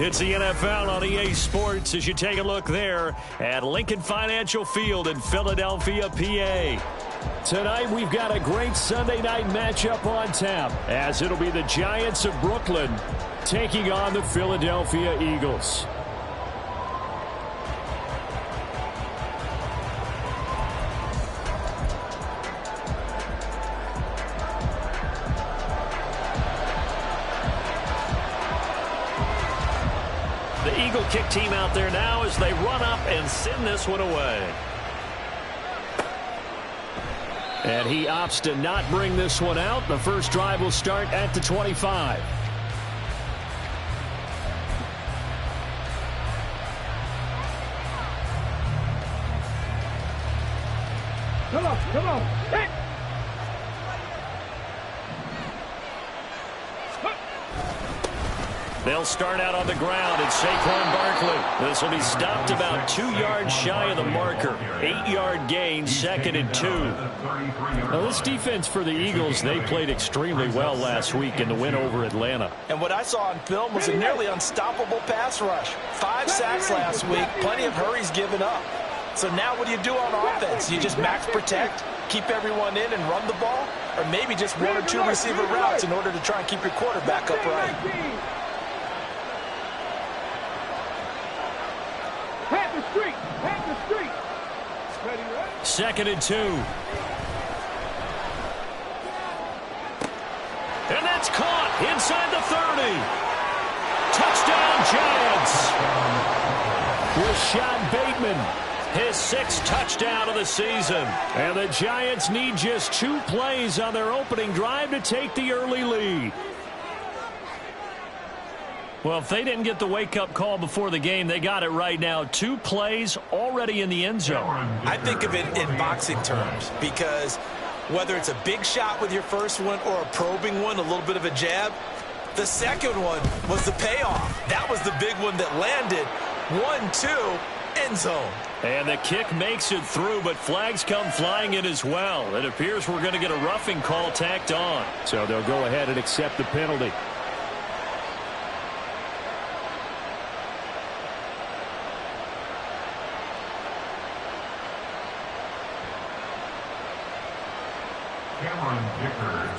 It's the NFL on EA Sports as you take a look there at Lincoln Financial Field in Philadelphia, PA. Tonight we've got a great Sunday night matchup on tap as it'll be the Giants of Brooklyn taking on the Philadelphia Eagles. The Eagle kick team out there now as they run up and send this one away. And he opts to not bring this one out. The first drive will start at the 25. Come on, hit! They'll start out on the ground. It's Saquon Barkley. This will be stopped about 2 yards shy of the marker. 8-yard gain, 2nd and 2. Now, this defense for the Eagles, they played extremely well last week in the win over Atlanta. And what I saw on film was a nearly unstoppable pass rush. 5 sacks last week, plenty of hurries given up. So now what do you do on offense? You just max protect, keep everyone in and run the ball? Or maybe just 1 or 2 receiver routes in order to try and keep your quarterback upright? Pack the street. Ready, right? 2nd and 2. And that's caught inside the 30. Touchdown, Giants. Rashad Bateman, his 6th touchdown of the season. And the Giants need just 2 plays on their opening drive to take the early lead. Well, if they didn't get the wake-up call before the game, they got it right now. 2 plays already in the end zone. I think of it in boxing terms because whether it's a big shot with your first one or a probing one, a little bit of a jab, the second one was the payoff. That was the big one that landed. 1-2, end zone. And the kick makes it through, but flags come flying in as well. It appears we're going to get a roughing call tacked on. So they'll go ahead and accept the penalty.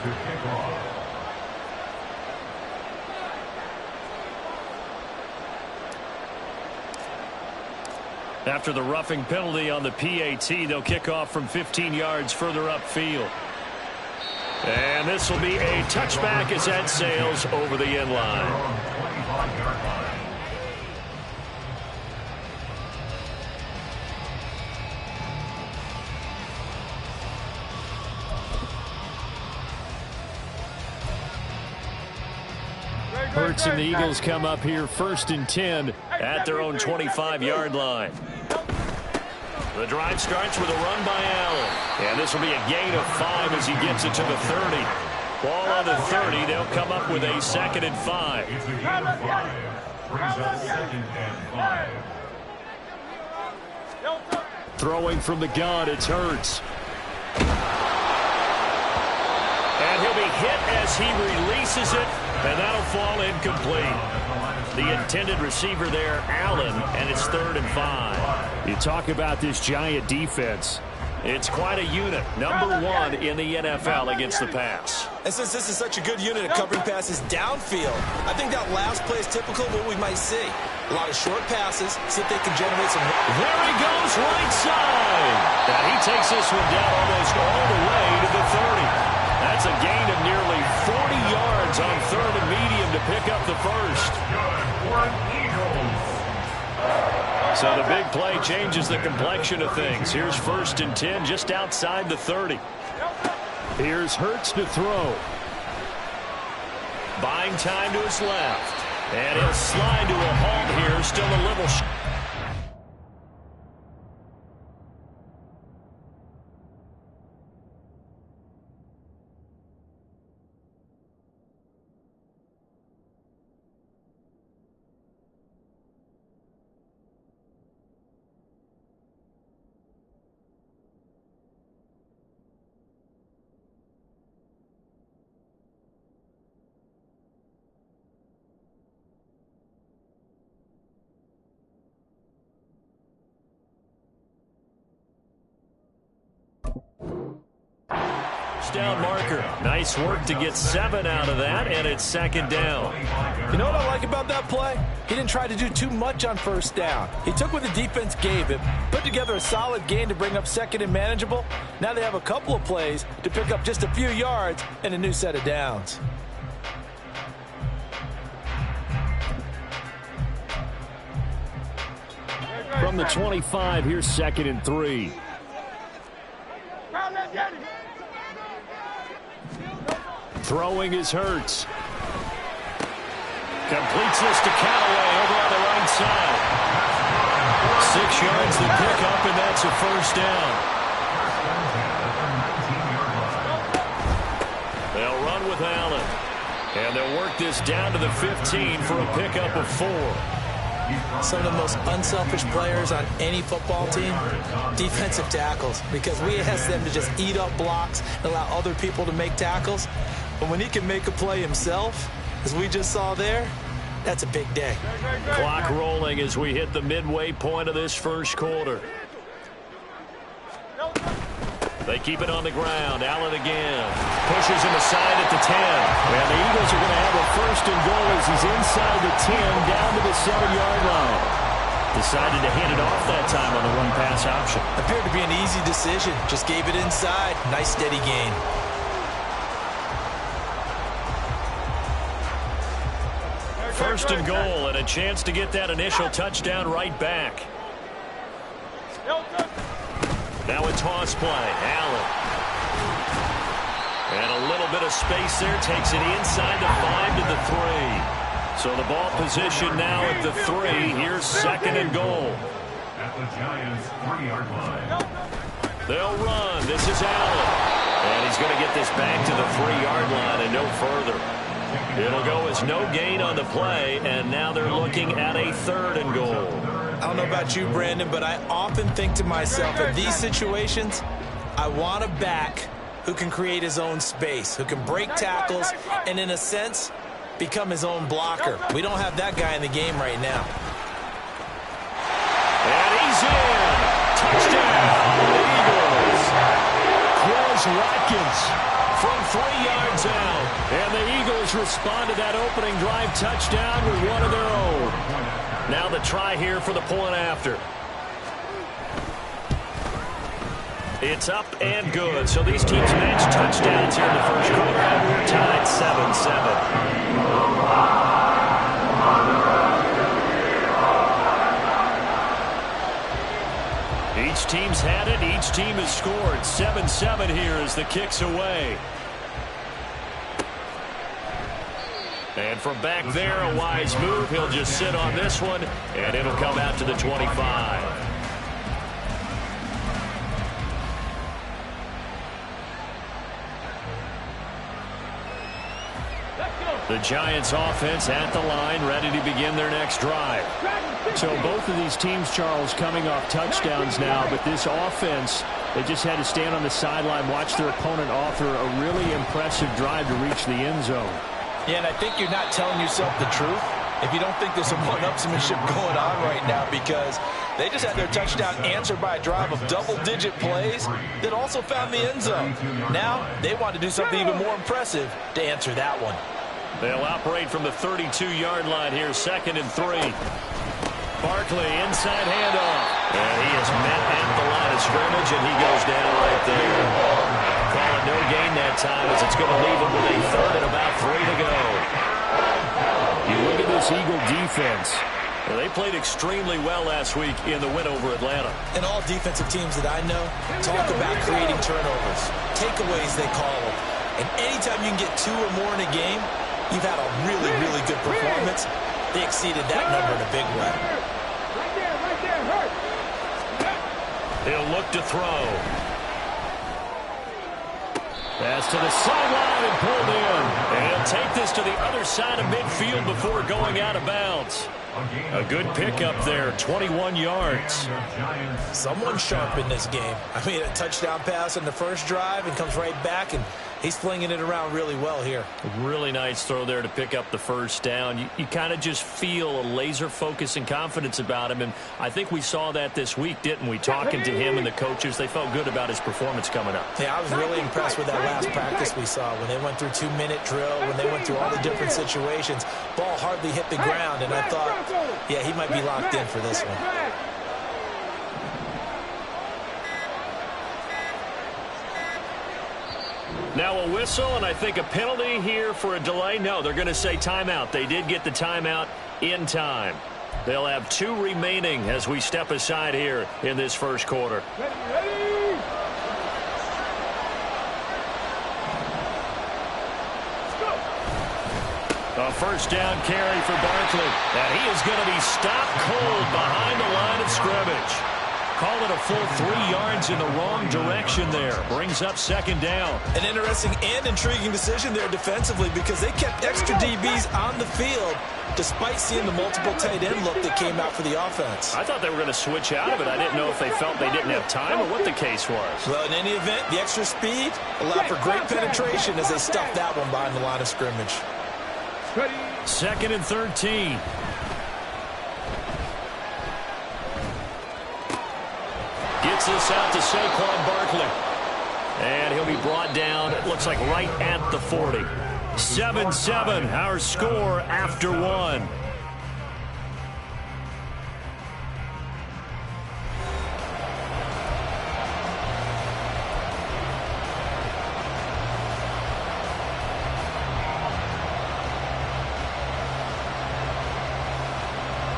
To kick off. After the roughing penalty on the PAT, they'll kick off from 15 yards further upfield. And this will be a touchback as that sails over the end line. Hurts and the Eagles come up here 1st and 10 at their own 25-yard line. The drive starts with a run by Allen. And this will be a gain of 5 as he gets it to the 30. Ball on the 30. They'll come up with a 2nd and 5. It's a gain of 5. Brings up 2nd and 5. Throwing from the gun, it's Hurts. And he'll be hit as he releases it. And that'll fall incomplete. The intended receiver there, Allen, and it's 3rd and 5. You talk about this Giant defense. It's quite a unit. Number 1 in the NFL against the pass. And since this is such a good unit at covering passes downfield, I think that last play is typical of what we might see. A lot of short passes, see if they can generate some. There he goes, right side. And he takes this one down almost all the way to the 30. That's a gain of nearly 40 yards on 3rd and medium to pick up the first. So the big play changes the complexion of things. Here's 1st and 10 just outside the 30. Here's Hurts to throw. Buying time to his left. And he'll slide to a halt here. Still a little first down marker. Nice work to get 7 out of that, and it's second down. You know what I like about that play? He didn't try to do too much on first down. He took what the defense gave him, put together a solid gain to bring up second and manageable. Now they have a couple of plays to pick up just a few yards and a new set of downs. From the 25, here's 2nd and 3. Throwing is Hurts. Completes this to Callaway over on the right side. 6 yards to pick up, and that's a first down. They'll run with Allen. And they'll work this down to the 15 for a pickup of 4. Some of the most unselfish players on any football team, defensive tackles, because we ask them to just eat up blocks and allow other people to make tackles. But when he can make a play himself, as we just saw there, that's a big day. Clock rolling as we hit the midway point of this first quarter. They keep it on the ground. Allen again. Pushes him aside at the 10. And the Eagles are going to have a first and goal as he's inside the 10 down to the 7-yard line. Decided to hand it off that time on the run-pass option. Appeared to be an easy decision. Just gave it inside. Nice steady gain. First and goal and a chance to get that initial touchdown right back. Now a toss play. Allen. And a little bit of space there. Takes it inside the 5 to the 3. So the ball position now at the 3. Here's 2nd and goal. At the Giants' 3-yard line. They'll run. This is Allen. And he's going to get this back to the 3-yard line and no further. It'll go as no gain on the play, and now they're looking at a 3rd and goal. I don't know about you, Brandon, but I often think to myself, in these situations, I want a back who can create his own space, who can break tackles, and in a sense, become his own blocker. We don't have that guy in the game right now. And he's in. Touchdown, Eagles. Quez Watkins from 3 yards out. And the Eagles respond to that opening drive touchdown with one of their own. Now the try here for the point after. It's up and good. So these teams match touchdowns here in the first quarter, and we're tied 7-7. Each team's had it. Each team has scored. 7-7 here as the kick's away. And from back there, a wise move. He'll just sit on this one, and it'll come out to the 25. The Giants offense at the line, ready to begin their next drive. So both of these teams, Charles, coming off touchdowns now, but this offense, they just had to stand on the sideline, watch their opponent offer a really impressive drive to reach the end zone. Yeah, and I think you're not telling yourself the truth if you don't think there's some one-upsmanship going on right now, because they just had their touchdown answered by a drive of double-digit plays that also found the end zone. Now they want to do something even more impressive to answer that one. They'll operate from the 32-yard line here, 2nd and 3. Barkley, inside handoff. And he is met at the line of scrimmage, and he goes down right there. Calling no gain that time as it's going to leave him with a 3rd and about 3 to go. You look at this Eagle defense. Well, they played extremely well last week in the win over Atlanta. And all defensive teams that I know talk about creating turnovers, takeaways they call them. And anytime you can get 2 or more in a game, you've had a really, really good performance. They exceeded that number in a big way. Right there, hurt. He'll look to throw. Pass to the sideline and pulled in. And He'll take this to the other side of midfield before going out of bounds. A good pickup there, 21 yards. Someone's sharp in this game. I mean, a touchdown pass on the first drive and comes right back, and he's flinging it around really well here. Really nice throw there to pick up the first down. You kind of just feel a laser focus and confidence about him, and I think we saw that this week, didn't we? Talking to him and the coaches, they felt good about his performance coming up. Yeah, I was really impressed with that last practice we saw when they went through 2-minute drill, when they went through all the different situations. Ball hardly hit the ground, and I thought, yeah, he might be locked in for this one. Now a whistle, and I think a penalty here for a delay. No, they're going to say timeout. They did get the timeout in time. They'll have 2 remaining as we step aside here in this first quarter. Ready. A first down carry for Barkley. And he is going to be stopped cold behind the line of scrimmage. Call it a full 3 yards in the wrong direction there. Brings up second down. An interesting and intriguing decision there defensively because they kept extra DBs on the field despite seeing the multiple tight end look that came out for the offense. I thought they were going to switch out of it. I didn't know if they felt they didn't have time or what the case was. Well, in any event, the extra speed allowed for great penetration as they stuffed that one behind the line of scrimmage. Second and 13. Gets this out to Saquon Barkley. And he'll be brought down, it looks like right at the 40. 7-7, our score after 1.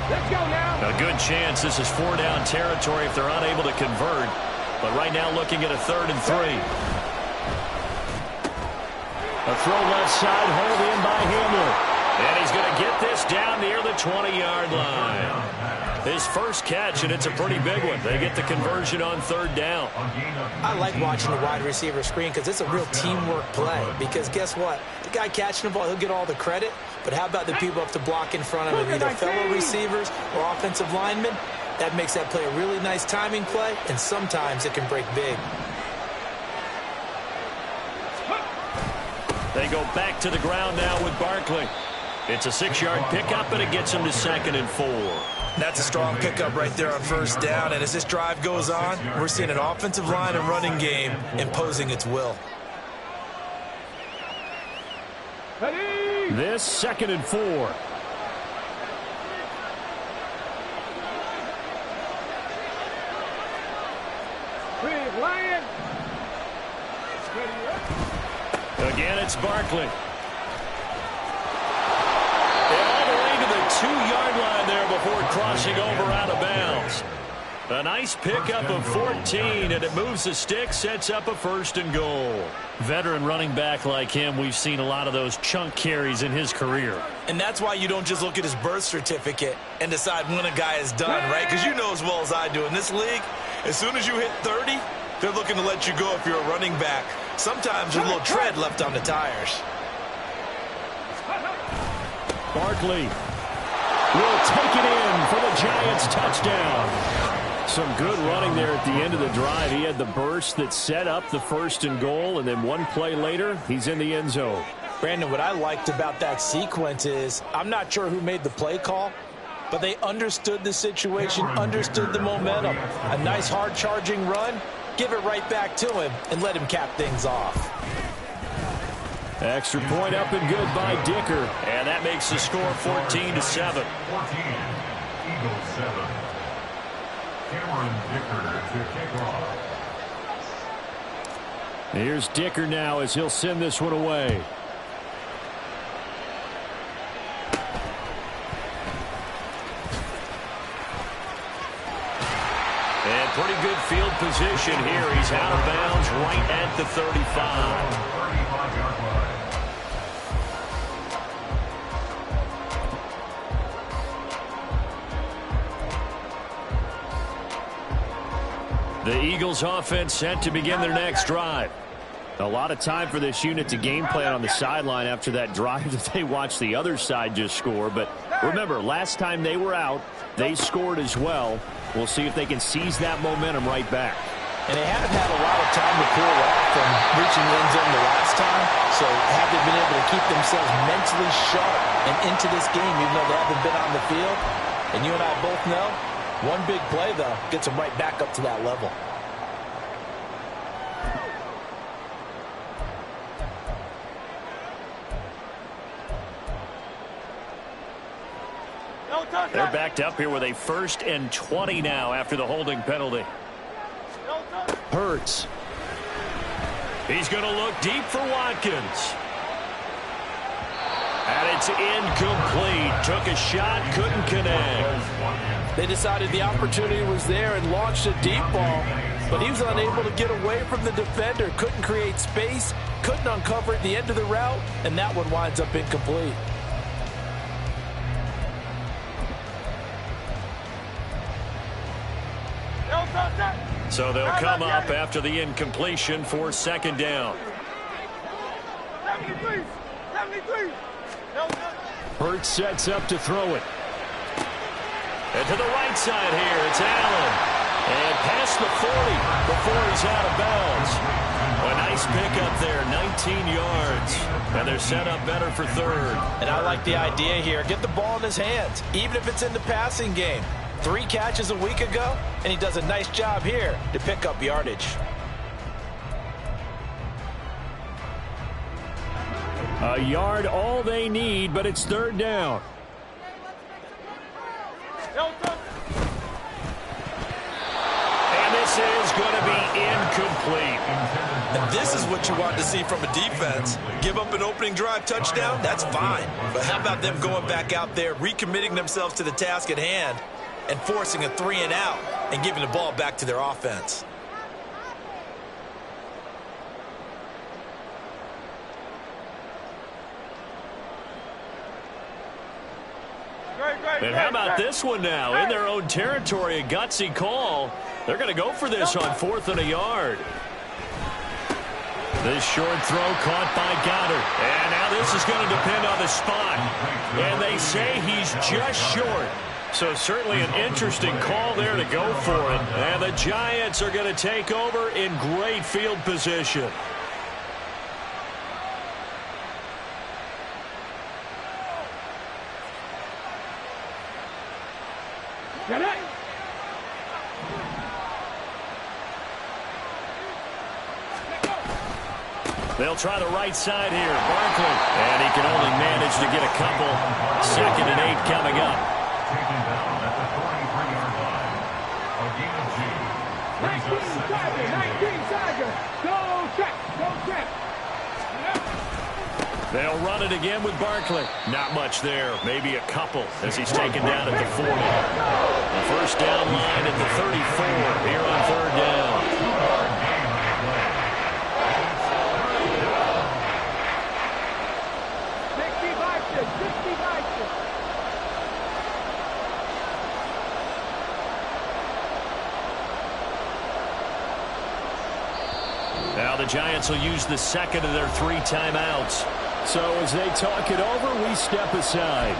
Let's go now. A good chance this is 4-down territory if they're unable to convert. But right now looking at a 3rd and 3. A throw left side, hauled in by Hamler. And he's going to get this down near the 20-yard line. His first catch, and it's a pretty big one. They get the conversion on 3rd down. I like watching the wide receiver screen because it's a real teamwork play. Because guess what? The guy catching the ball, he'll get all the credit. But how about the people up to block in front of him, either fellow receivers or offensive linemen? That makes that play a really nice timing play, and sometimes it can break big. They go back to the ground now with Barkley. It's a 6-yard pickup, and it gets him to 2nd and 4. That's a strong pickup right there on 1st down, and as this drive goes on, we're seeing an offensive line and running game imposing its will. This 2nd and 4. Lion. Again, it's Barkley. And all the way to the 2-yard line there before crossing over out of bounds. A nice pickup of 14, and it moves the stick, sets up a 1st and goal. Veteran running back like him, we've seen a lot of those chunk carries in his career. And that's why you don't just look at his birth certificate and decide when a guy is done, right? Because you know as well as I do, in this league, as soon as you hit 30, they're looking to let you go if you're a running back. Sometimes there's a little tread left on the tires. Barkley will take it in for the Giants touchdown. Some good running there at the end of the drive. He had the burst that set up the 1st and goal, and then one play later, he's in the end zone. Brandon, what I liked about that sequence is I'm not sure who made the play call, but they understood the situation, understood the momentum. A nice hard-charging run, give it right back to him, and let him cap things off. Extra point up and good by Dicker. And that makes the score 14-7. 14, Eagles 7. Cameron Dicker to kick off. Here's Dicker now as he'll send this one away. And pretty good field position here. He's out of bounds right at the 35. 35-yard line. The Eagles offense set to begin their next drive. A lot of time for this unit to game plan on the sideline after that drive that they watched the other side just score. But remember, last time they were out, they scored as well. We'll see if they can seize that momentum right back. And they haven't had a lot of time to cool off from reaching the end zone the last time. So have they been able to keep themselves mentally sharp and into this game, even though they haven't been on the field? And you and I both know, one big play, though, gets them right back up to that level. They're backed up here with a 1st and 20 now after the holding penalty. Hurts. He's going to look deep for Watkins. And it's incomplete. Took a shot, couldn't connect. They decided the opportunity was there and launched a deep ball, but he was unable to get away from the defender. Couldn't create space, couldn't uncover at the end of the route, and that one winds up incomplete. So they'll come up after the incompletion for 2nd down. 73. Hurts sets up to throw it. And to the right side here, it's Allen. And past the 40 before he's out of bounds. A nice pickup there, 19 yards. And they're set up better for 3rd. And I like the idea here. Get the ball in his hands, even if it's in the passing game. 3 catches a week ago, and he does a nice job here to pick up yardage. A yard all they need, but it's 3rd down. And this is going to be incomplete. And this is what you want to see from a defense. Give up an opening drive touchdown, that's fine. But how about them going back out there, recommitting themselves to the task at hand, and forcing a 3-and-out and giving the ball back to their offense. And how about this one now? In their own territory, a gutsy call. They're going to go for this on 4th and a yard. This short throw caught by Goddard. And now this is going to depend on the spot. And they say he's just short. So certainly an interesting call there to go for it. And the Giants are going to take over in great field position. Get it. They'll try the right side here. Barkley. And he can only manage to get a couple. 2nd and 8 coming up. Taken down at the 43-yard line. A gain of 2. Brings up 19 seconds. Go check. They'll run it again with Barkley. Not much there. Maybe a couple as he's taken down at the 40. The 1st down line at the 34 here on 3rd down. Now the Giants will use the 2nd of their 3 timeouts. So as they talk it over, we step aside.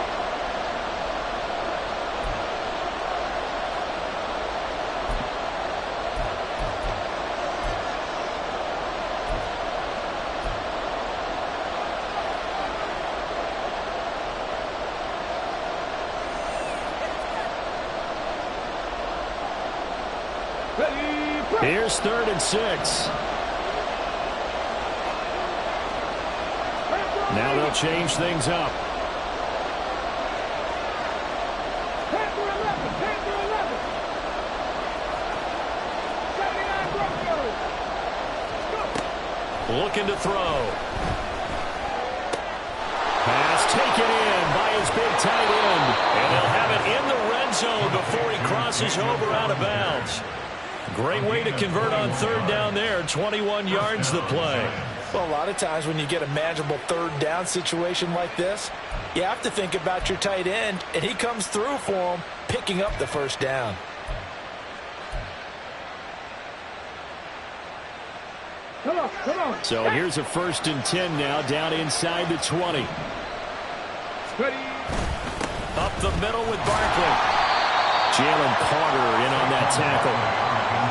Here's 3rd and 6. Now they'll change things up. Panther 11. 79 Looking to throw. Pass taken in by his big tight end. And they'll have it in the red zone before he crosses over out of bounds. Great way to convert on 3rd down there. 21 yards the play. Well, a lot of times when you get a manageable 3rd down situation like this, you have to think about your tight end, and he comes through for him, picking up the 1st down. Come on, come on. So here's a 1st and 10 now, down inside the 20. Ready. Up the middle with Barkley. Jalen Carter in on that tackle.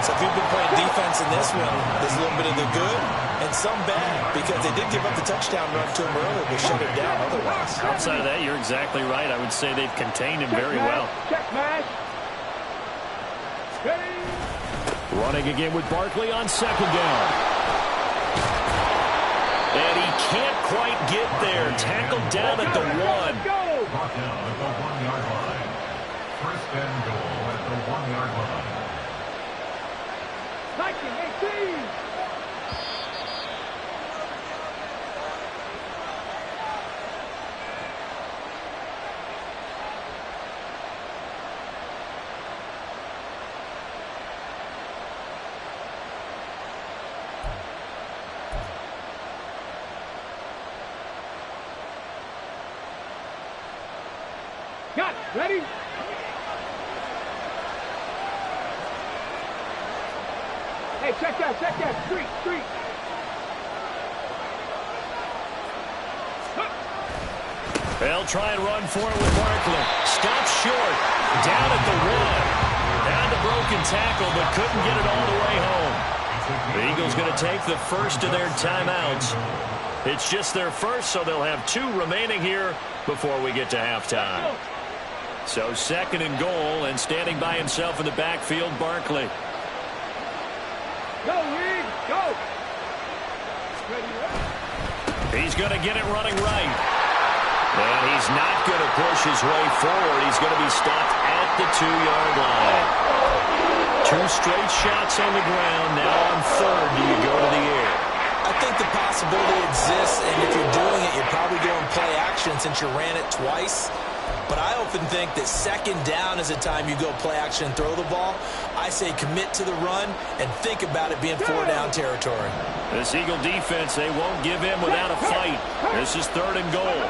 So if you've been playing defense in this one, there's a little bit of the good and some bad, because they did give up the touchdown run to him earlier, but shut him down otherwise. Outside of that, you're exactly right. I would say they've contained him very well. Check match. Ready. Running again with Barkley on 2nd down. And he can't quite get there. Tackled down at the 1. Go. Brought down at the 1-yard line. 1st and goal at the 1-yard line. 19-18. Got it. Ready? Hey, check that. Street. They'll try and run for it with Barkley. Stopped short. Down at the 1. Had the broken tackle, but couldn't get it all the way home. The Eagles going to take the first of their timeouts. It's just their first, so they'll have 2 remaining here before we get to halftime. So 2nd and goal, and standing by himself in the backfield, Barkley. Go, Reed. Go. Ready. He's going to get it running right. And he's not going to push his way forward. He's going to be stopped at the 2-yard line. 2 straight shots on the ground. Now on 3rd, do you go to the air? I think the possibility exists, and if you're doing it, you're probably going play action since you ran it twice. But I often think that 2nd down is the time you go play action and throw the ball. I say commit to the run and think about it being 4-down territory. This Eagle defense, they won't give in without a fight. This is 3rd and goal.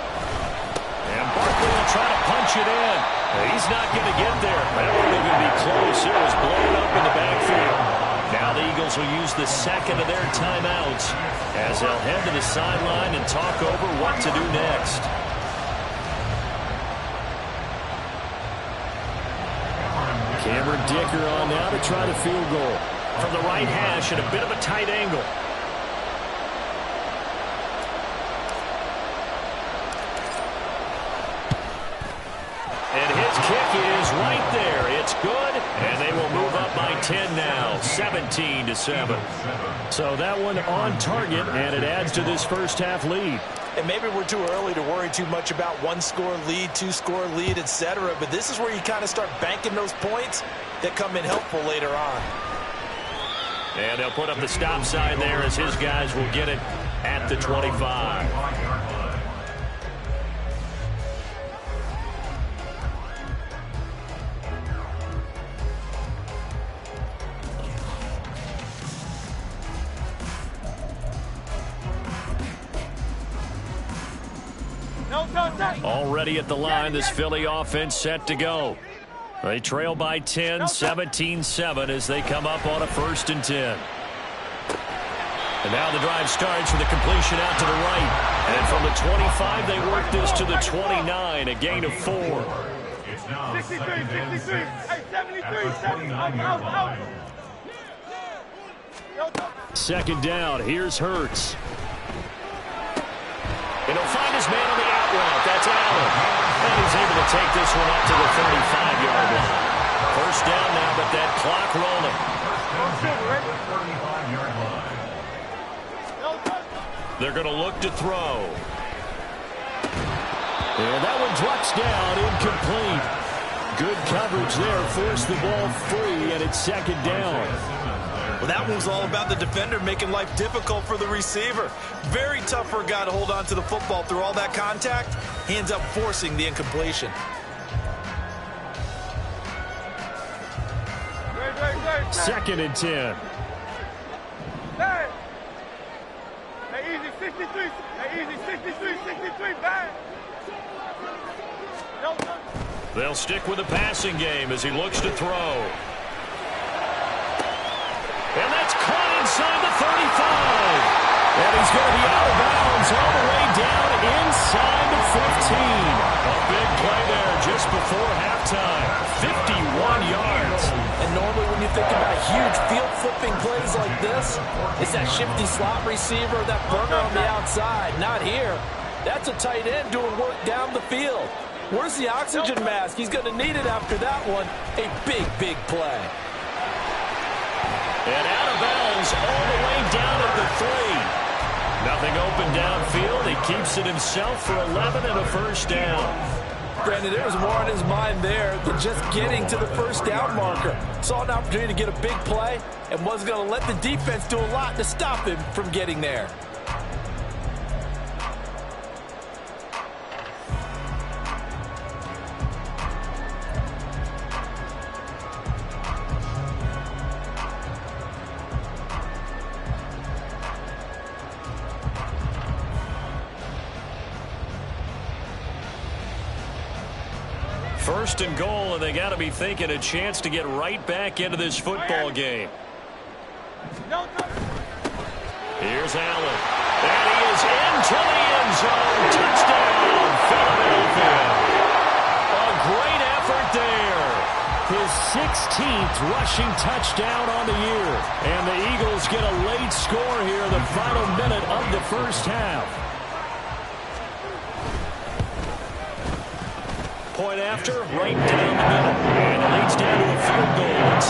And Barkley will try to punch it in. He's not going to get there. That won't even be close. It was blown up in the backfield. Now the Eagles will use the 2nd of their timeouts as they'll head to the sideline and talk over what to do next. Cameron Dicker on now to try the field goal. From the right hash at a bit of a tight angle. And his kick is right there. It's good, and they will move up by 10 now, 17-7. So that one on target, and it adds to this first half lead. And maybe we're too early to worry too much about 1-score lead, 2-score lead, etc. But this is where you kind of start banking those points that come in helpful later on. And they'll put up the stop sign there as his guys will get it at the 25. Already at the line, this Philly offense set to go. They trail by 10, 17-7 as they come up on a 1st and 10. And now the drive starts with a completion out to the right. And from the 25, they work this to the 29, a gain of 4. 63. Hey, 73. Out. 2nd down, here's Hurts. And he'll find his man on the out route. That's Allen. And he's able to take this one up to the 35-yard line. 1st down now, but that clock rolling. They're going to look to throw. And that one drops down, incomplete. Good coverage there, forced the ball free, and it's 2nd down. Well, that one was all about the defender making life difficult for the receiver. Very tough for a guy to hold on to the football through all that contact. He ends up forcing the incompletion. Great. 2nd and 10. Hey, easy 63. Hey, easy 63, bang. They'll stick with the passing game as he looks to throw. And that's caught inside the 35. A big play there just before halftime. 51 yards. And normally when you think about huge field-flipping plays like this, it's that shifty slot receiver, that burner on the outside. Not here. That's a tight end doing work down the field. Where's the oxygen mask? He's going to need it after that one. A big, big play. And out of bounds all the way down at the 3. Nothing open downfield. He keeps it himself for 11 and a first down. Granted, there was more on his mind there than just getting to the first down marker. Saw an opportunity to get a big play and wasn't going to let the defense do a lot to stop him from getting there. First and goal, and they got to be thinking a chance to get right back into this football game. Here's Allen. And he is into the end zone. Touchdown, Philadelphia. A great effort there. His 16th rushing touchdown on the year. And the Eagles get a late score here in the final minute of the first half. Point after, right down the middle. And it leads down to a field goal at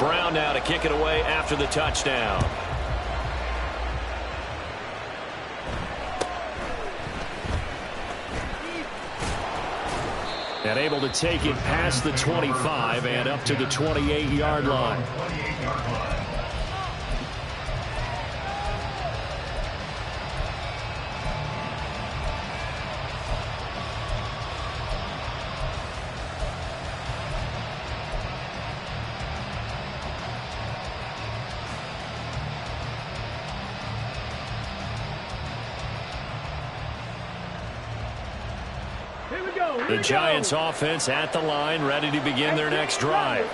17-14. Brown now to kick it away after the touchdown. And able to take it past the 25 and up to the 28-yard line. The Giants offense at the line, ready to begin their next drive.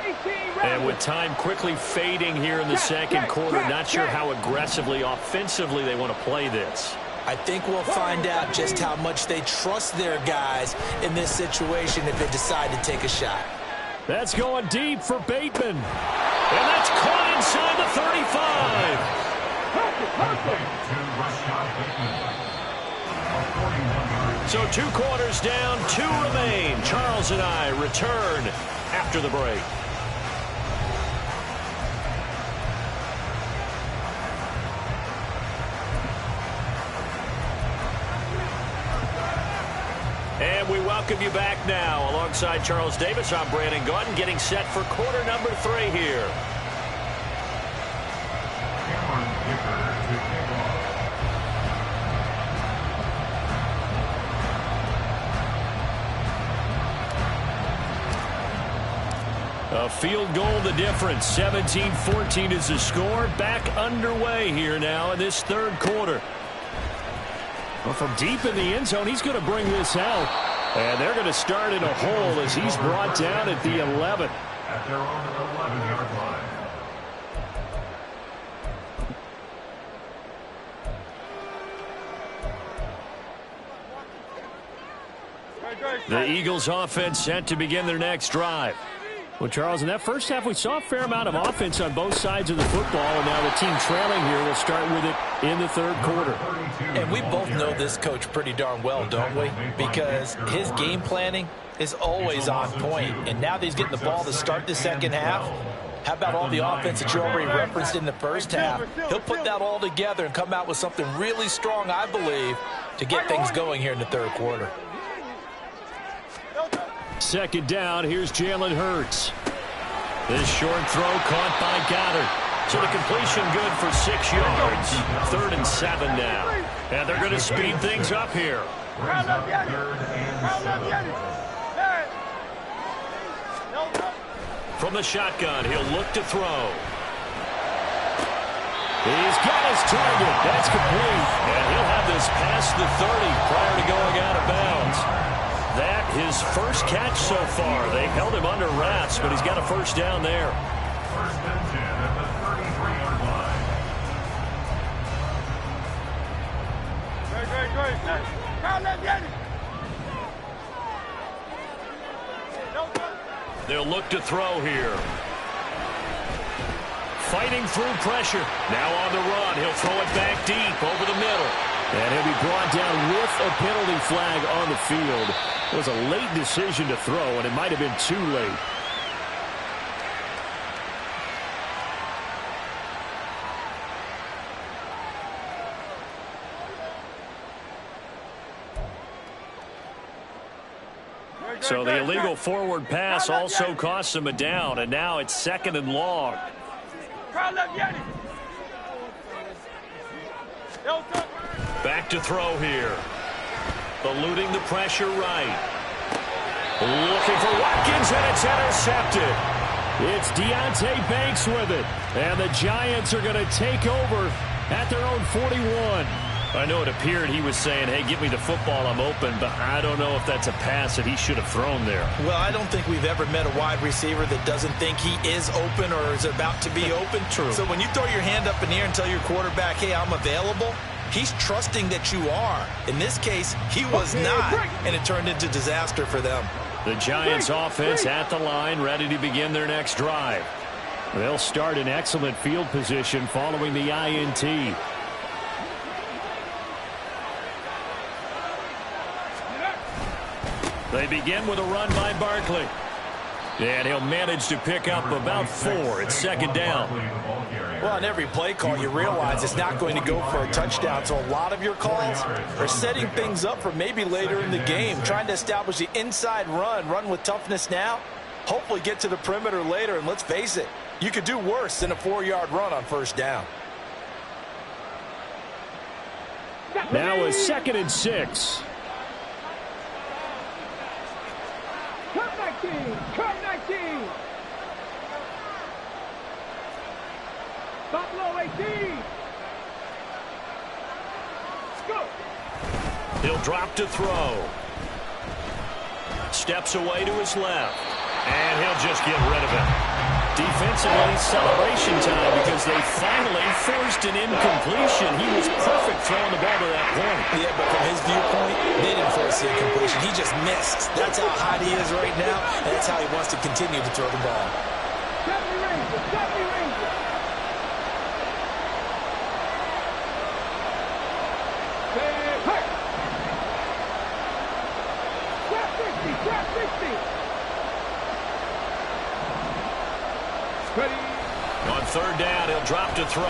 And with time quickly fading here in the second quarter, not sure how aggressively, offensively they want to play this. I think we'll find out just how much they trust their guys in this situation if they decide to take a shot. That's going deep for Bateman. And that's caught inside the 35. So 2 quarters down, 2 remain. Charles and I return after the break. And we welcome you back now. Alongside Charles Davis, I'm Brandon Gaudin, getting set for quarter number 3 here. A field goal the difference. 17-14 is the score. Back underway here now in this third quarter. Well, from deep in the end zone, he's going to bring this out. And they're going to start in a hole as he's brought down at the 11. At their own 11-yard line. The Eagles offense set to begin their next drive. Well, Charles, in that first half, we saw a fair amount of offense on both sides of the football, and now the team trailing here will start with it in the third quarter. And we both know this coach pretty darn well, don't we? Because his game planning is always on point. And now that he's getting the ball to start the second half, how about all the offense that you already referenced in the first half? He'll put that all together and come out with something really strong, I believe, to get things going here in the third quarter. Second down, here's Jalen Hurts. This short throw caught by Goddard. So the completion good for 6 yards. 3rd and 7 now. And they're going to speed things up here. From the shotgun, he'll look to throw. He's got his target. That's complete. And he'll have this past the 30 prior to going out of bounds. his first catch so far. They've held him under wraps, but he's got a first down there. First and 10 at the 33-yard line. They'll look to throw here. Fighting through pressure. Now on the run. He'll throw it back deep over the middle. And he'll be brought down with a penalty flag on the field. It was a late decision to throw, and it might have been too late. So the illegal forward pass also costs him a down, and now it's 2nd and long. Back to throw here. Eluding the pressure right. Looking for Watkins, and it's intercepted. It's Deonte Banks with it. And the Giants are going to take over at their own 41. I know it appeared he was saying, hey, give me the football, I'm open, but I don't know if that's a pass that he should have thrown there. Well, I don't think we've ever met a wide receiver that doesn't think he is open or is about to be open. True. So when you throw your hand up in the air and tell your quarterback, hey, I'm available, he's trusting that you are. In this case, he was not, and it turned into disaster for them. The Giants offense at the line, ready to begin their next drive. They'll start in excellent field position following the INT. They begin with a run by Barkley. And he'll manage to pick up about 4. It's 2nd down. Well, on every play call, you realize it's not going to go for a touchdown. So a lot of your calls are setting things up for maybe later in the game, trying to establish the inside run with toughness now, hopefully get to the perimeter later. And let's face it, you could do worse than a 4-yard run on 1st down. Now a 2nd and 6. Cut 19. Buffalo 18. Go. He'll drop to throw. Steps away to his left. And he'll just get rid of it. Defensively, celebration time because they finally forced an incompletion. He was perfect throwing the ball to that point. Yeah, but from his viewpoint, they didn't force the incompletion. He just missed. That's how hot he is right now, and that's how he wants to continue to throw the ball. 70 Rangers. 70 Rangers. Hey. Trap 60. Ready. On 3rd down, he'll drop to throw.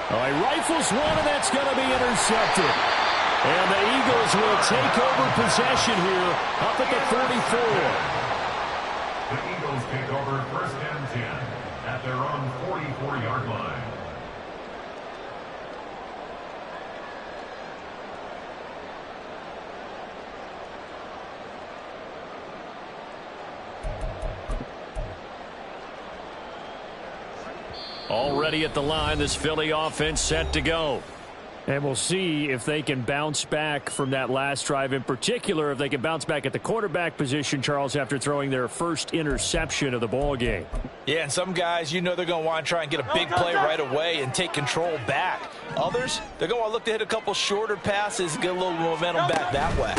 All right, rifles one, and that's going to be intercepted. And the Eagles will take over possession here up at the 44. The Eagles take over 1st and 10 at their own 44-yard line. Already at the line, this Philly offense set to go. And we'll see if they can bounce back from that last drive. In particular, if they can bounce back at the quarterback position, Charles, after throwing their first interception of the ball game. Yeah, and some guys, you know they're going to want to try and get a big play right away and take control back. Others, they're going to look to hit a couple shorter passes and get a little momentum back that way.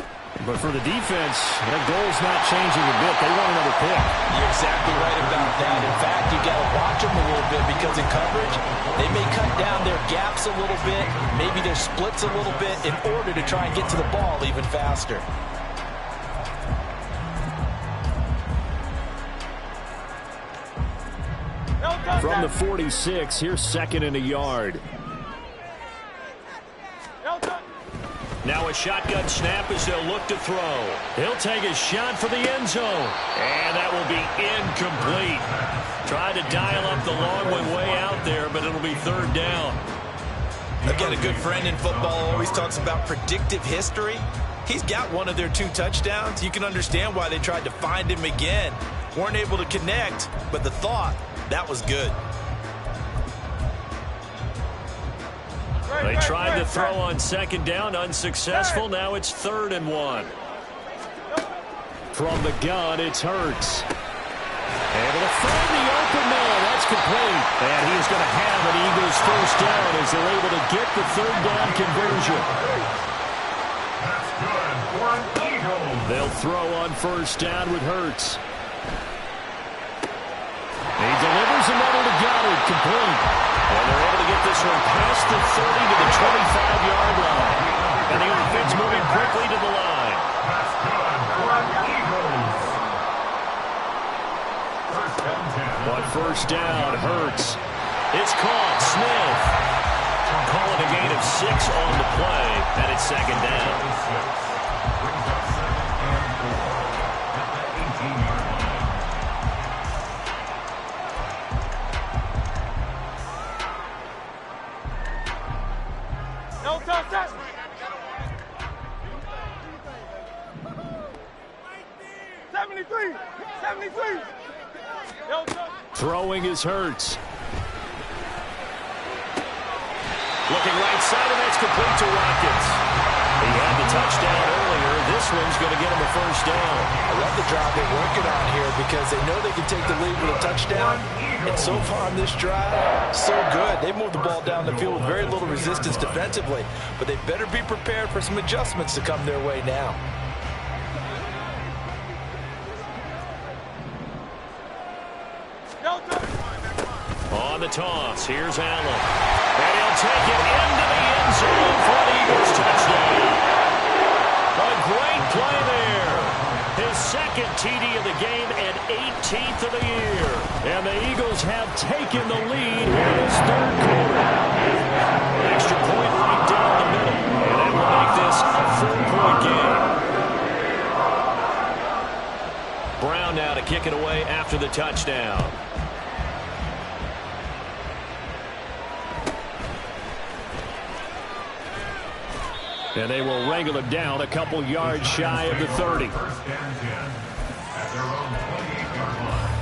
But for the defense, that goal's not changing a bit. They want another pick. You're exactly right about that. In fact, you got to watch them a little bit because in coverage, they may cut down their gaps a little bit, maybe their splits a little bit in order to try and get to the ball even faster. From the 46, here's 2nd and a yard. Now a shotgun snap as they'll look to throw. He'll take a shot for the end zone. And that will be incomplete. Tried to dial up the long one way out there, but it'll be 3rd down. I've got a good friend in football, always talks about predictive history. He's got one of their 2 touchdowns. You can understand why they tried to find him again. Weren't able to connect, but the thought, that was good. They tried to throw on second down, unsuccessful. Now it's 3rd and 1. From the gun, it's Hurts. Able to find the open man. That's complete. And he's going to have an Eagles first down as they're able to get the 3rd down conversion. That's good for an Eagles. They'll throw on first down with Hurts. He delivers another to Goddard, complete. And they're able to get this one past the 30 to the 25-yard line. And the offense moving quickly to the line. That's good for an Eagles. First and 10. On first down, Hurts. It's caught. Smith. Calling a gain of 6 on the play, and it's 2nd down. Brings up 2nd and 4 at the 18-yard line. No touch that. No touch. Throwing is Hurts. Looking right side, and that's complete to Watkins. He had the touchdown earlier. This one's going to get him a first down. I love the drive they're working on here because they know they can take the lead with a touchdown. And so far on this drive, so good. They moved the ball down the field with very little resistance defensively. But they better be prepared for some adjustments to come their way now. On the toss, here's Allen. And he'll take it into the end zone for an Eagles touchdown. A great play there. His 2nd TD of the game and 18th of the year. And the Eagles have taken the lead here in this 3rd quarter. Extra point right down the middle. And that will make this a 4-point game. Brown now to kick it away after the touchdown. And they will wrangle it down a couple yards shy of the 30. First and 10 at their own 28-yard line.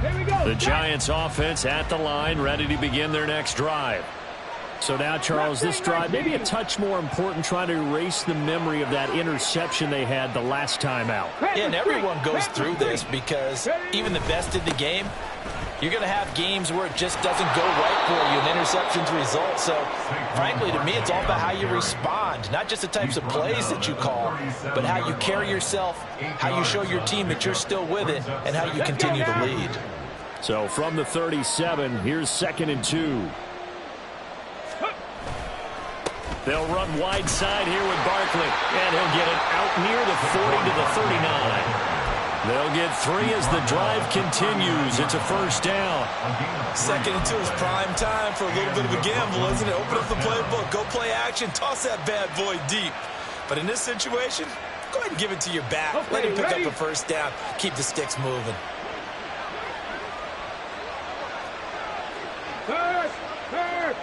Here we go. The Giants offense at the line, ready to begin their next drive. So now, Charles, this drive maybe a touch more important, trying to erase the memory of that interception they had the last time out. Yeah, and everyone goes through this because even the best in the game, you're going to have games where it just doesn't go right for you, and interceptions result. So, frankly, to me, it's all about how you respond, not just the types of plays that you call, but how you carry yourself, how you show your team that you're still with it, and how you continue to lead. So from the 37, here's 2nd and 2. They'll run wide side here with Barkley, and he'll get it out near the 40 to the 39. They'll get 3 as the drive continues. It's a first down. 2nd and 2 is prime time for a little bit of a gamble, isn't it? Open up the playbook, go play action, toss that bad boy deep. But in this situation, go ahead and give it to your back. Okay, let him pick ready? up a first down. Keep the sticks moving. Third.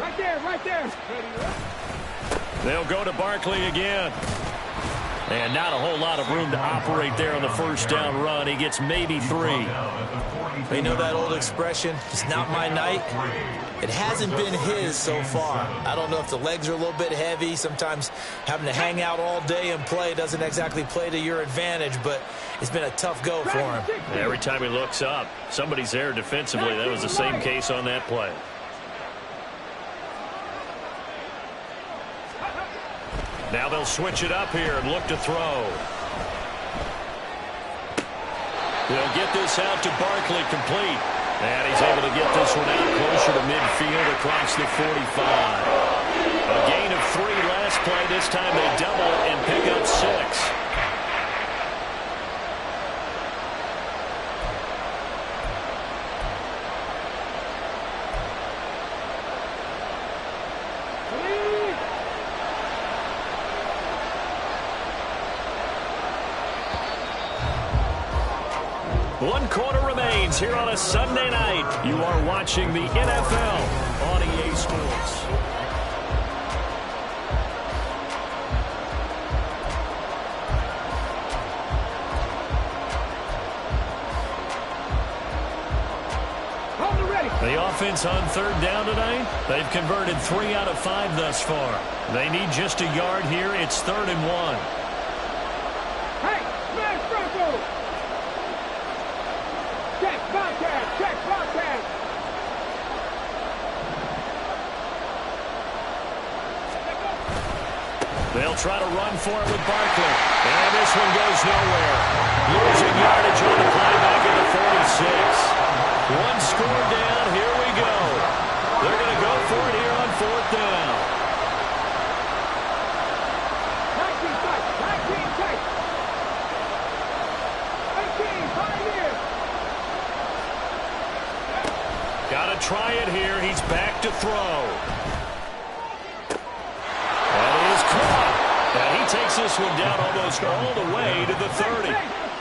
Right there, right there. They'll go to Barkley again. And not a whole lot of room to operate there on the first down run. He gets maybe 3. You know that old expression, it's not my night? It hasn't been his so far. I don't know if the legs are a little bit heavy. Sometimes having to hang out all day and play doesn't exactly play to your advantage, but it's been a tough go for him. Every time he looks up, somebody's there defensively. That was the same case on that play. Now they'll switch it up here and look to throw. They'll get this out to Barkley, complete. And he's able to get this one out closer to midfield across the 45. A gain of 3 last play. This time they double and pick up 6. One quarter remains here on a Sunday night. You are watching the NFL on EA Sports. Giants on third down tonight. They've converted 3 out of 5 thus far. They need just a yard here. It's 3rd and 1. Hey, smash Bronco! Check, Bobcat, check, Bobcat! They'll try to run for it with Barkley. And this one goes nowhere. Losing yardage on the play back at the 46. One score down. Here we go. They're going to go for it here on 4th down. 19 tight, 19 tight. 18, 5 years. Got to try it here. He's back to throw. That is caught. And he takes this one down almost all the way to the 30.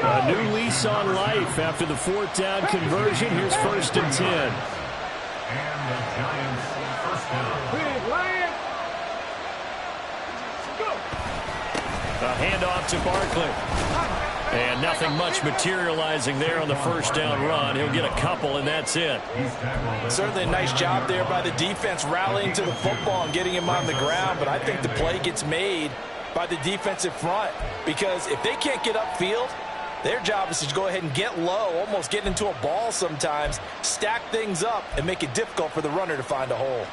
A new lease on life after the 4th down conversion. Here's 1st and 10. And the Giants first down. Big Lion. Go. A handoff to Barkley. And nothing much materializing there on the 1st down run. He'll get a couple, and that's it. Certainly a nice job there by the defense rallying to the football and getting him on the ground, but I think the play gets made by the defensive front because if they can't get upfield, their job is to go ahead and get low, almost get into a ball sometimes, stack things up, and make it difficult for the runner to find a hole.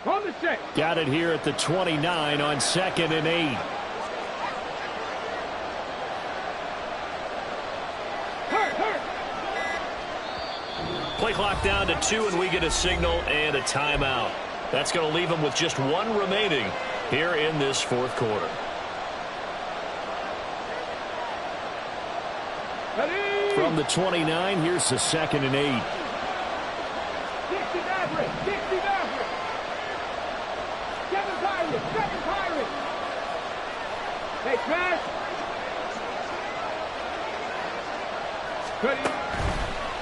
On the set. Got it here at the 29 on 2nd and 8. Play clock down to 2, and we get a signal and a timeout. That's going to leave them with just 1 remaining here in this 4th quarter. Ready. From the 29, here's the 2nd and 8. 60 Maverick, 60 Maverick. 7 Pirates, 7 Pirates. Hey, smash. Ready.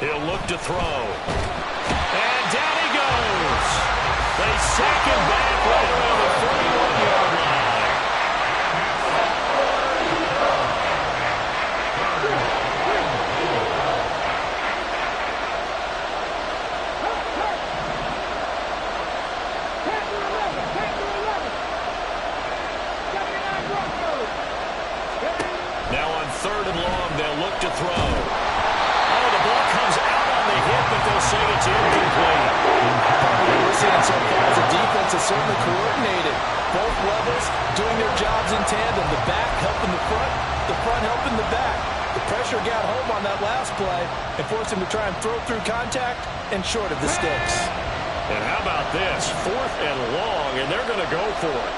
He'll look to throw. And down he goes. They sack him back right around the 41-yard line. Now on 3rd and long, they'll look to throw. Oh, the ball comes out on the hit, but they'll say it's incomplete. What we're seeing so far as the defense is certainly coordinated. Both levels doing their jobs in tandem. The back helping the front helping the back. The pressure got home on that last play and forced him to try and throw through contact and short of the sticks. And how about this? 4th and long, and they're going to go for it.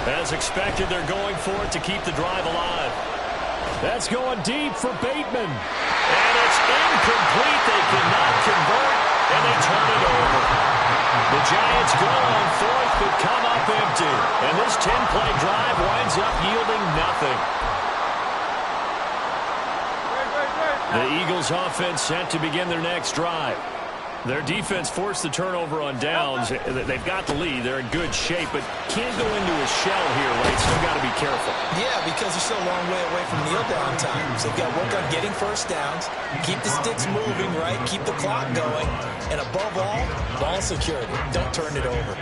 As expected, they're going for it to keep the drive alive. That's going deep for Bateman. And it's incomplete. They cannot convert, and they turn it over. The Giants go on 4th, but come up empty. And this 10-play drive winds up yielding nothing. The Eagles offense set to begin their next drive. Their defense forced the turnover on downs. They've got the lead. They're in good shape, but can't go into a shell here, right? Still got to be careful. Yeah, because they're still a long way away from kneel down time. So they've got to work on getting first downs, keep the sticks moving, right? Keep the clock going. And above all, ball security. Don't turn it over.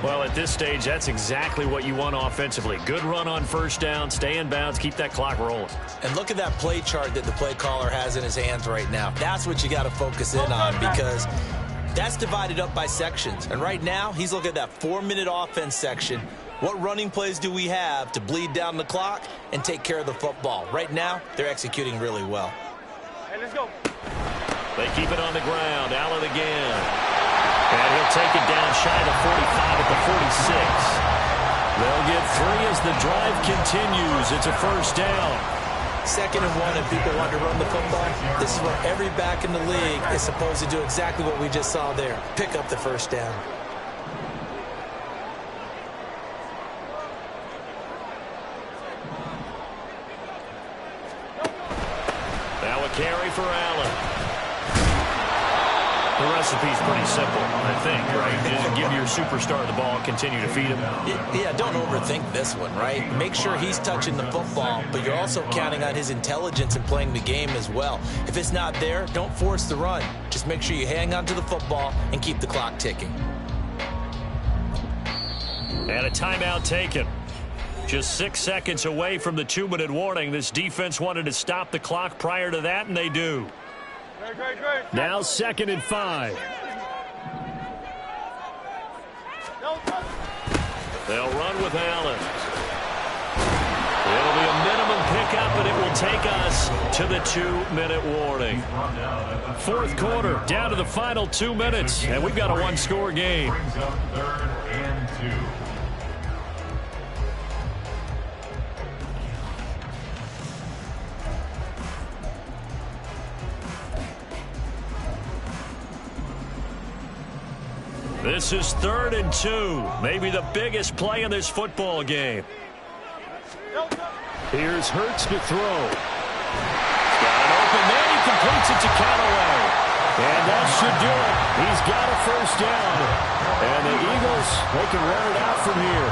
Well, at this stage, that's exactly what you want offensively. Good run on first down, stay in bounds, keep that clock rolling. And look at that play chart that the play caller has in his hands right now. That's what you got to focus in on because that's divided up by sections. And right now, he's looking at that 4-minute offense section. What running plays do we have to bleed down the clock and take care of the football? Right now, they're executing really well. Hey, let's go. They keep it on the ground. Allen again. And he'll take it down shy of the 45 at the 46. They'll get 3 as the drive continues. It's a first down. 2nd and 1 and people want to run the football, this is where every back in the league is supposed to do exactly what we just saw there. Pick up the first down. Now a carry for Allen. The recipe's pretty simple, I think, right? Just give your superstar the ball, continue to feed him. Yeah, don't overthink this one, right? Make sure he's touching the football, but you're also counting on his intelligence and playing the game as well. If it's not there, don't force the run. Just make sure you hang on to the football and keep the clock ticking. And a timeout taken. Just 6 seconds away from the 2-minute warning. This defense wanted to stop the clock prior to that, and they do. Now 2nd and 5. They'll run with Allen. It'll be a minimum pickup, but it will take us to the 2-minute warning. 4th quarter, down to the final 2 minutes, and we've got a one-score game. Brings up 3rd and 2. This is 3rd and 2. Maybe the biggest play in this football game. Here's Hurts to throw. He's got an open man. He completes it to Callaway. And that should do it. He's got a first down. And the Eagles, they can run it out from here.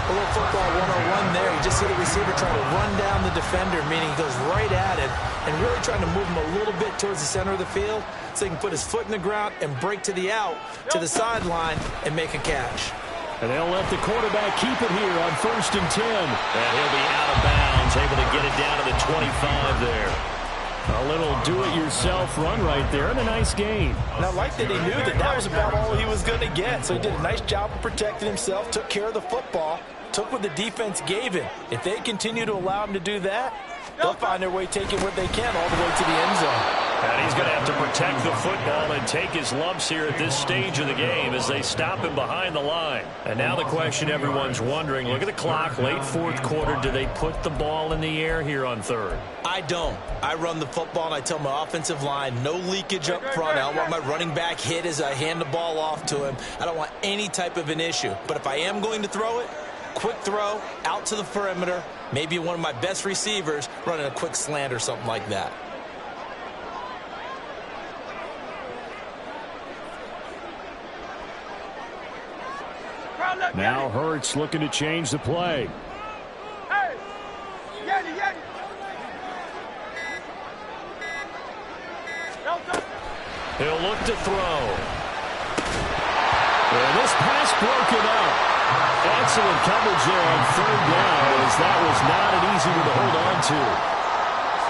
A little football 101 there. You just see the receiver try to run down the defender, meaning he goes right at it, and really trying to move him a little bit towards the center of the field so he can put his foot in the ground and break to the out, to the sideline, and make a catch. And they'll let the quarterback keep it here on 1st and 10. And he'll be out of bounds, able to get it down to the 25 there. A little do-it-yourself run right there, and a nice gain. And I like that he knew that that was about all he was going to get. So he did a nice job of protecting himself, took care of the football, took what the defense gave him. If they continue to allow him to do that, they'll find their way taking what they can all the way to the end zone. And he's going to have to protect the football and take his lumps here at this stage of the game as they stop him behind the line. And now the question everyone's wondering, look at the clock, late 4th quarter, do they put the ball in the air here on 3rd? I don't. I run the football, and I tell my offensive line, no leakage up front. I don't want my running back hit as I hand the ball off to him. I don't want any type of an issue. But if I am going to throw it, quick throw, out to the perimeter, maybe one of my best receivers running a quick slant or something like that. Now Hurts looking to change the play. He'll look to throw. And this pass broken up. Excellent coverage there on 3rd down, as that was not an easy one to hold on to.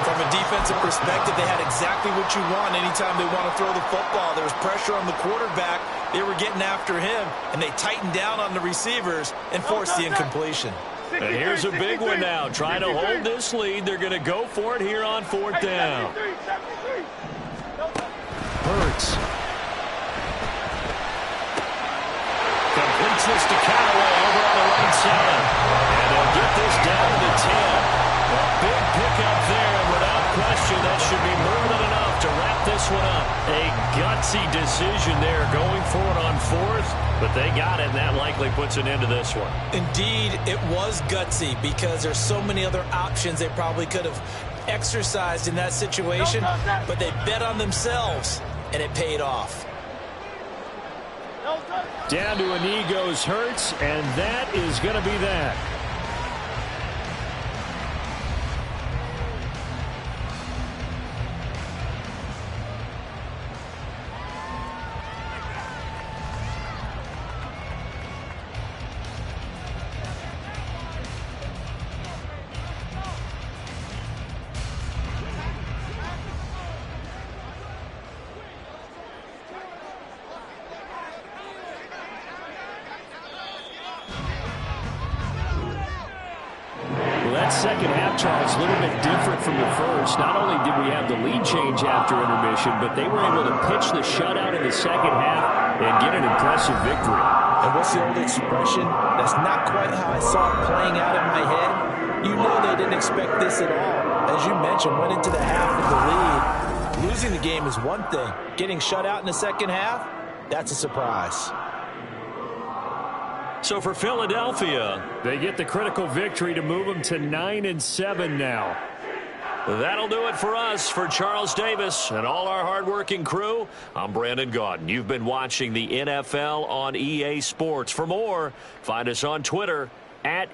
From a defensive perspective, they had exactly what you want anytime they want to throw the football. There was pressure on the quarterback. They were getting after him, and they tightened down on the receivers and forced the incompletion. And here's a big one now. Trying to hold this lead. They're going to go for it here on 4th down. Hurts. Completes this to Callaway over on the right side. And they'll get this down to the 10. A big pickup there, and without question, that should be more than enough to wrap this one up. A gutsy decision there going for it on 4th, but they got it, and that likely puts an end to this one. Indeed, it was gutsy because there's so many other options they probably could have exercised in that situation, but they bet on themselves, and it paid off. Down to a knee goes Hurts, and that is going to be that. That second half, Charles, a little bit different from the first. Not only did we have the lead change after intermission, but they were able to pitch the shutout in the second half and get an impressive victory. And what's the old expression? That's not quite how I saw it playing out in my head. You know they didn't expect this at all. as you mentioned, went into the half with the lead. Losing the game is one thing. Getting shut out in the second half, that's a surprise. So for Philadelphia, they get the critical victory to move them to 9-7 now. That'll do it for us. For Charles Davis and all our hardworking crew, I'm Brandon Gaudin. You've been watching the NFL on EA Sports. For more, find us on Twitter @EA.